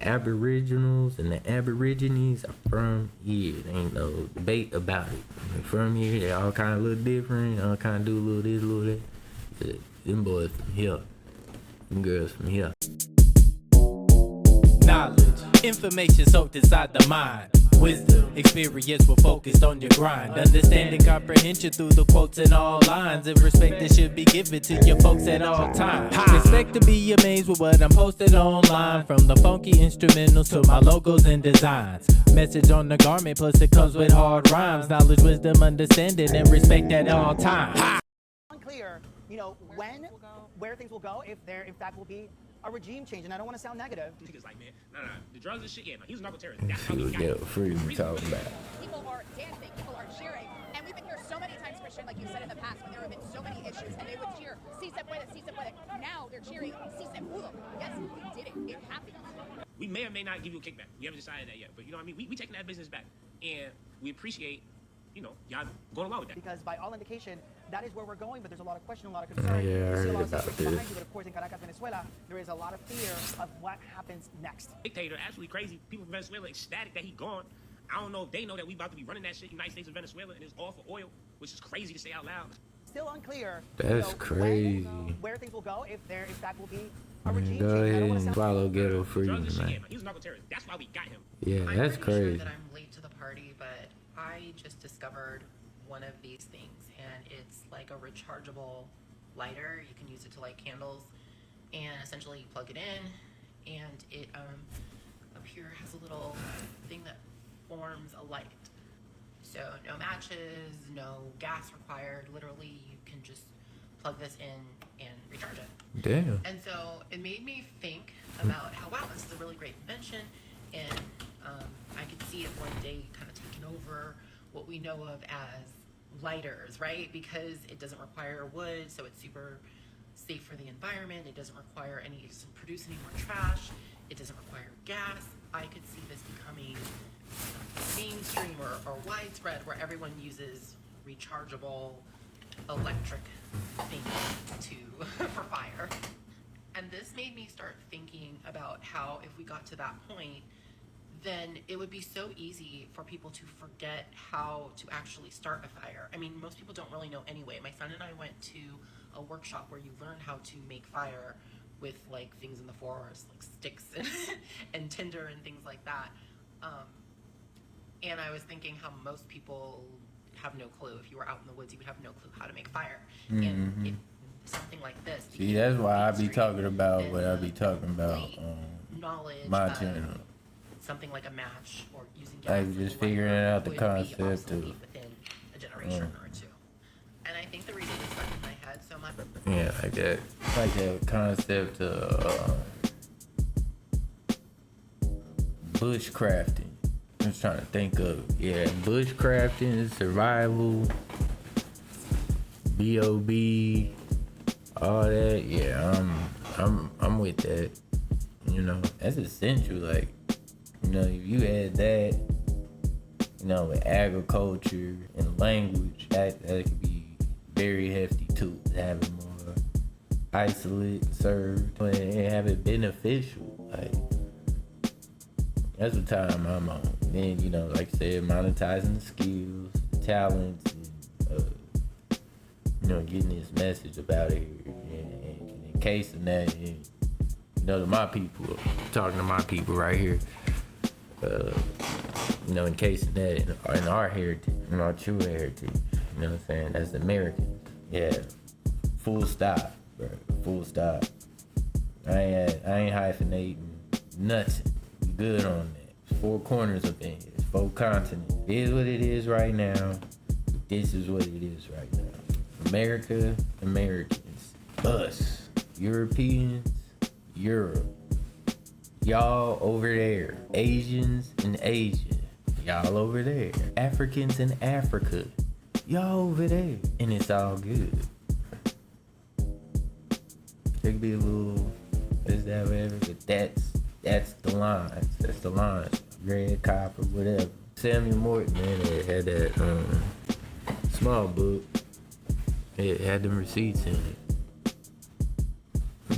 Aboriginals and the Aborigines are from here. There ain't no debate about it. They're from here. They all kind of look different. All kind of do a little this, a little that. Them boys from here. Them girls from here. Knowledge, information soaked inside the mind. Wisdom, experience will focused on your grind. Understanding comprehension through the quotes and all lines. And respect that should be given to your folks at all times. Expect to be amazed with what I'm posted online. From the funky instrumentals to my logos and designs. Message on the garment, plus it comes with hard rhymes. Knowledge, wisdom, understanding, and respect at all times. Unclear, where things will go, if there in fact will be a regime change, and I don't want to sound negative. Niggas like, man, nah, the drugs and shit, yeah, no, he's a narco terrorist. Let's see what Ghetto Freedom talking about. People are dancing, people are cheering, and we've been here so many times, Christian, like you said in the past, when there have been so many issues, and they would cheer, si se puede, si se puede. Now they're cheering, si se pudo. Yes, we did it. It happened. We may or may not give you a kickback. We haven't decided that yet, but you know what I mean? We taking that business back, and we appreciate, y'all going along with that. Because by all indication, that is where we're going, but there's a lot of question, a lot of concern. Yeah, I You see heard a lot of about suspects this. behind you, but of course in Caracas, Venezuela, there is a lot of fear of what happens next. Dictator, absolutely crazy. People in Venezuela ecstatic that he gone. I don't know if they know that we about to be running that shit, United States of Venezuela, and it's all for oil, which is crazy to say out loud. Still unclear. That's crazy. Where things will go, if there in fact will be a Man, regime go change. I ahead don't want and to sound follow Ghetto Drugs Freedom, and shit, yeah, man. no, he's a narco terrorist. That's why we got him. Yeah, I'm that's pretty sure crazy. that I'm late to the party, but I just discovered one of these things, and it's like a rechargeable lighter. You can use it to light candles, and essentially you plug it in, and it up here has a little thing that forms a light. So no matches, no gas required. Literally, you can just plug this in and recharge it. Damn. And so it made me think about how, wow, this is a really great invention, and I could see it one day kind of taking over what we know of as lighters, right? Because it doesn't require wood, so it's super safe for the environment. It doesn't require doesn't produce any more trash. It doesn't require gas. I could see this becoming mainstream or widespread, where everyone uses rechargeable electric things for fire. And this made me start thinking about how if we got to that point, then it would be so easy for people to forget how to actually start a fire. I mean, most people don't really know anyway. My friend and I went to a workshop where you learn how to make fire with like things in the forest, like sticks and tinder and things like that. And I was thinking how most people have no clue. If you were out in the woods, you would have no clue how to make fire. And if something like this. See, that's why I be talking about what I be talking about on knowledge my of channel. something like a match or using Like gas just as a lighter figuring out the would be concept obsolete of- within a generation or two. And I think the reason it's stuck in my head so much. Yeah, like that concept of bushcrafting. I'm just trying to think of bushcrafting, survival, B.O.B., all that. Yeah, I'm with that. You know, that's essential. Like, you know, if you add that, you know, with agriculture and language, that could be very hefty too. Having more isolate served and have it beneficial. Like, that's the time I'm on. Then, you know, like I said, monetizing the skills, the talents, and, you know, getting this message about it. And in case of that, and, you know, to my people, talking to my people right here, you know, in case of that, in our heritage, in our true heritage, you know what I'm saying? That's Americans. Yeah. Full stop, bro. Full stop. I ain't hyphenating nothing. Good on that. 4 corners up in here. 4 continents. It is what it is right now. This is what it is right now. America, Americans. Us. Europeans, Europe. Y'all over there. Asians and Asia. Y'all over there. Africans in Africa. Y'all over there. And it's all good. There could be a little this, that, whatever, but that's the lines. That's the lines. Red, copper, whatever. Samuel Morton, man, it had that small book. It had them receipts in it.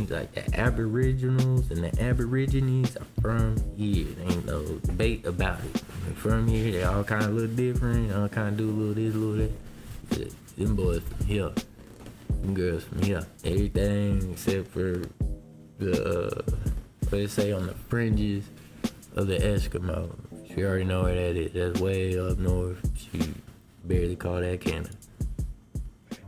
He's like the Aboriginals and the Aborigines are from here. There ain't no debate about it. They're from here. They all kind of look different. All kind of do a little this, a little that. Them boys from here. Them girls from here. Everything except for the what they say on the fringes of the Eskimo. You already know where that is. That's way up north. You barely call that Canada.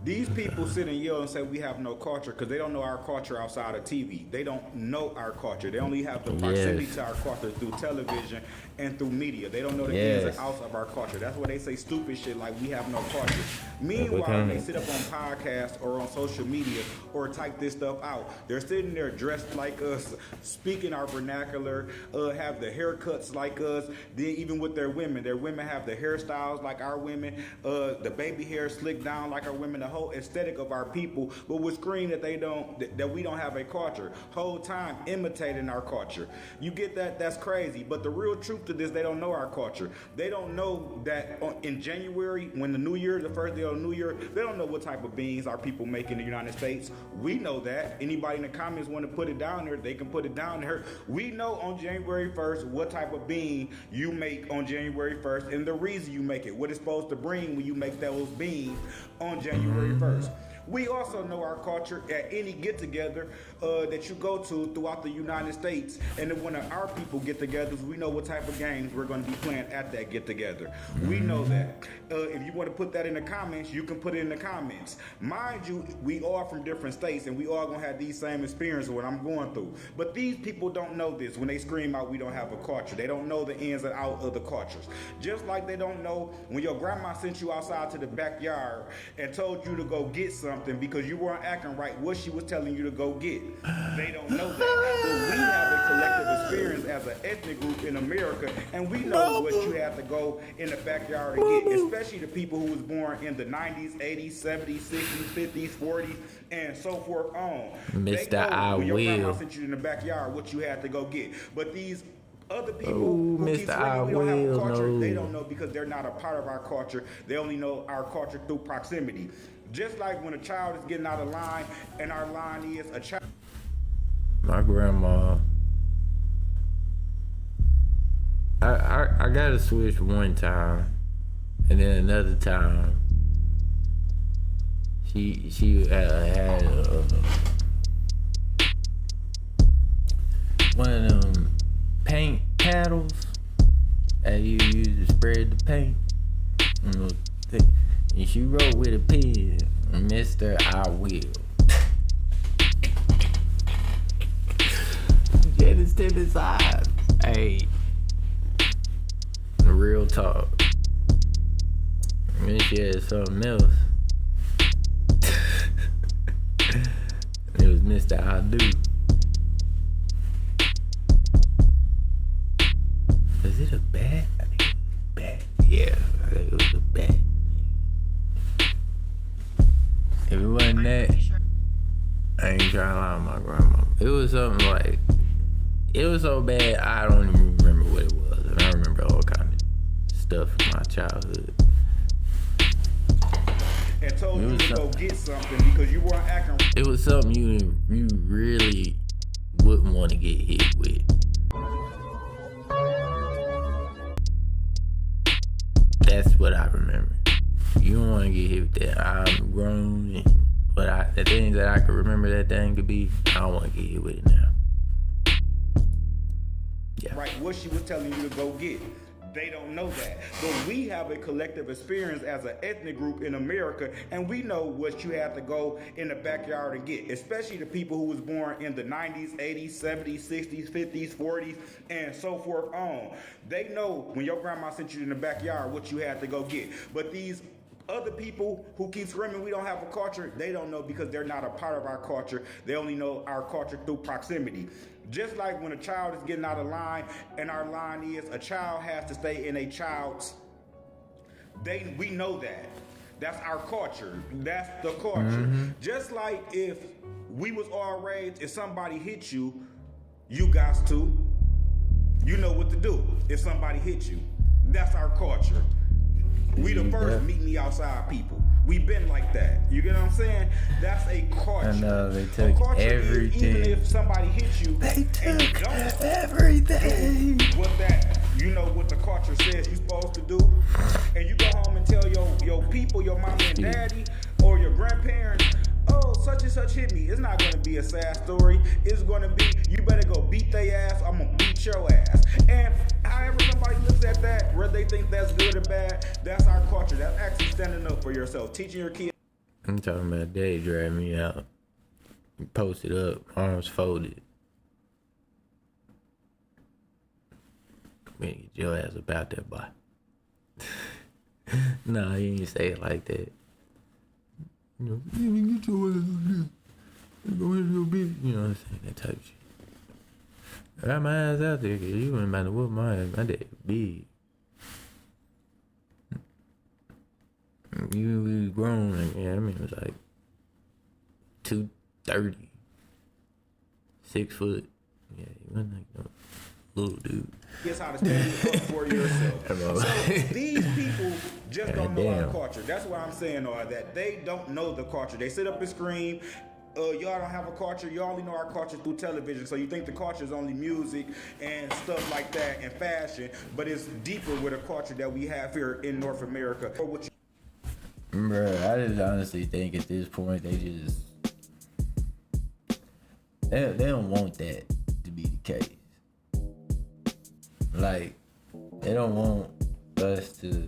These people sit and yell and say we have no culture because they don't know our culture outside of TV. They don't know our culture. They only have the proximity to our culture through television and through media. They don't know the ins and outs of our culture. That's why they say stupid shit like we have no culture. Meanwhile, they sit up on podcasts or on social media or type this stuff out. They're sitting there dressed like us, speaking our vernacular, have the haircuts like us. Then even with their women have the hairstyles like our women, the baby hair slicked down like our women. The whole aesthetic of our people, but would scream that that we don't have a culture. Whole time imitating our culture. You get that? That's crazy. But the real truth to this, they don't know our culture. They don't know that in January, when the New Year, the first day of the New Year, they don't know what type of beans our people make in the United States. We know that. Anybody in the comments want to put it down there, they can put it down there. We know on January 1st what type of bean you make on January 1st and the reason you make it, what it's supposed to bring when you make those beans on January 1st. We also know our culture at any get-together that you go to throughout the United States. And then when our people get-togethers, we know what type of games we're going to be playing at that get-together. We know that. If you want to put that in the comments, you can put it in the comments. Mind you, we all from different states, and we all going to have these same experiences what I'm going through. But these people don't know this when they scream out we don't have a culture. They don't know the ins and outs of the cultures. Just like they don't know when your grandma sent you outside to the backyard and told you to go get something because you weren't acting right what she was telling you to go get. They don't know that. But we have a collective experience as an ethnic group in America, and we know what you have to go in the backyard and get, especially the people who was born in the 90s, 80s, 70s, 60s, 50s, 40s, and so forth on. Mr. They know when your grandma will. sent you in the backyard what you had to go get. But these other people Oh, who keep Mr. saying we don't have a will culture, know. they don't know because they're not a part of our culture. They only know our culture through proximity. Just like when a child is getting out of line, and our line is a child. My grandma, I got to switch one time, and then another time, she had one of them paint paddles that you use to spread the paint. And she wrote with a pen, Mr. I will. Janice step inside. Hey, real talk. And then she had something else. It was Mr. I do. Was it a bat? I think it was a bat. Yeah, I think it was a bat. If it wasn't that, I ain't trying to lie to my grandma. It was something like, it was so bad I don't even remember what it was. And I remember all kind of stuff from my childhood. And told you to go get something because you weren't acting. It was something you really wouldn't want to get hit with. That's what I remember. You don't want to get hit with that. I'm grown, but the things that I could remember that thing could be, I don't want to get hit with it now. Yeah. Right, what she was telling you to go get. They don't know that. But we have a collective experience as an ethnic group in America, and we know what you have to go in the backyard and get, especially the people who was born in the 90s, 80s, 70s, 60s, 50s, 40s, and so forth on. They know when your grandma sent you in the backyard what you had to go get. But these other people who keep screaming we don't have a culture, they don't know because they're not a part of our culture. They only know our culture through proximity. Just like when a child is getting out of line, and our line is a child has to stay in a child's, we know that. That's our culture. That's the culture. Mm-hmm. Just like if we was all raised, if somebody hit you, you got to, you know what to do if somebody hit you. That's our culture. We the first meet me outside people. We've been like that. You get what I'm saying? That's a culture. I know, they A took culture is everything. even if somebody hits you, They and you took don't everything. do what that, you know what the culture says you're supposed to do, and you go home and tell your people, your mama and daddy, or your grandparents, oh, such and such hit me. It's not going to be a sad story. It's going to be, you better go beat their ass, I'm going to beat your ass. And however somebody looks at that, whether they think that's good or bad, that's our culture. That's actually standing up for yourself, teaching your kids. I'm talking about they drag me out. Posted up, arms folded. Man, get your ass about that, boy. Nah, he didn't say it like that. You know, get your ass up there. Go hit your bitch. You know what I'm saying? That type of shit. I got my ass out there, cause you ain't about to whoop my ass. My dad big. You was grown, like, yeah, I mean, it was like 230, 6 foot. Yeah, he wasn't like no little dude. Guess how to stand up for yourself. So these people just don't know our culture. That's why I'm saying all that. They don't know the culture. They sit up and scream, y'all don't have a culture. You only know our culture through television. So you think the culture is only music and stuff like that and fashion, but it's deeper with a culture that we have here in North America. Or what Bruh, I just honestly think at this point they don't want that to be the case. Like, they don't want us to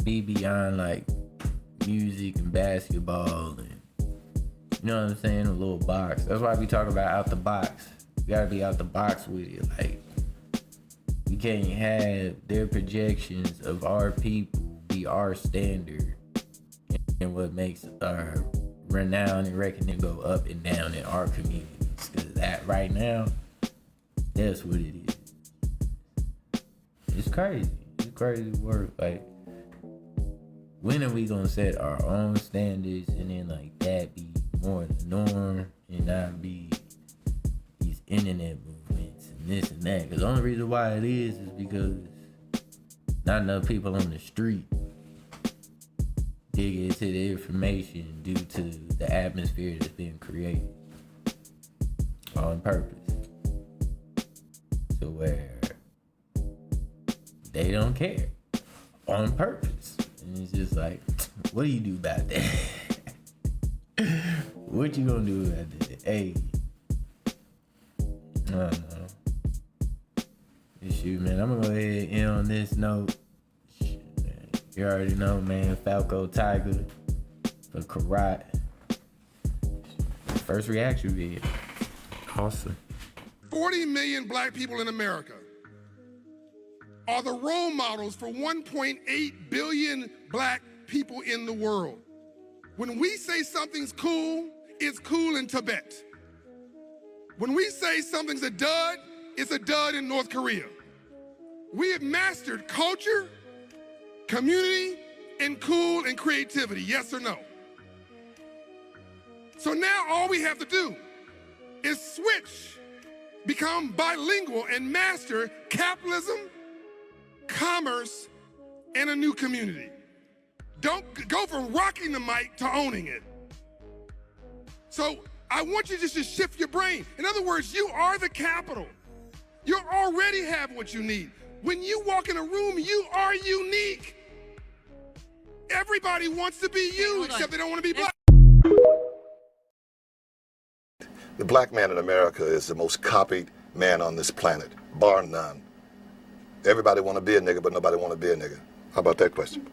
be beyond like music and basketball and, you know what I'm saying, a little box. That's why we talk about out the box. You gotta be out the box with it. Like, you can't have their projections of our people be our standard and what makes our renown and reckoning go up and down in our communities. Because that right now, that's what it is. It's crazy. It's crazy work. Like, when are we gonna set our own standards and then like that be more the norm and not be these internet movements and this and that? Because the only reason why it is because not enough people on the street dig into the information due to the atmosphere that's being created on purpose. To where they don't care on purpose. And it's just like, what do you do about that? What you gonna do about that? Hey, I don't know. Shoot, man, I'm gonna go ahead and end on this note. You already know, man, Falco Tiger for Karat. First reaction video. Awesome. 40 million black people in America are the role models for 1.8 billion black people in the world. When we say something's cool, it's cool in Tibet. When we say something's a dud, it's a dud in North Korea. We have mastered culture, community, and cool and creativity, yes or no? So now all we have to do is switch, become bilingual, and master capitalism, commerce, and a new community. Don't go from rocking the mic to owning it. So I want you just to shift your brain. In other words, you are the capital. You already have what you need. When you walk in a room, you are unique. Everybody wants to be you, except they don't want to be black. The black man in America is the most copied man on this planet, bar none. Everybody want to be a nigga, but nobody want to be a nigga. How about that question?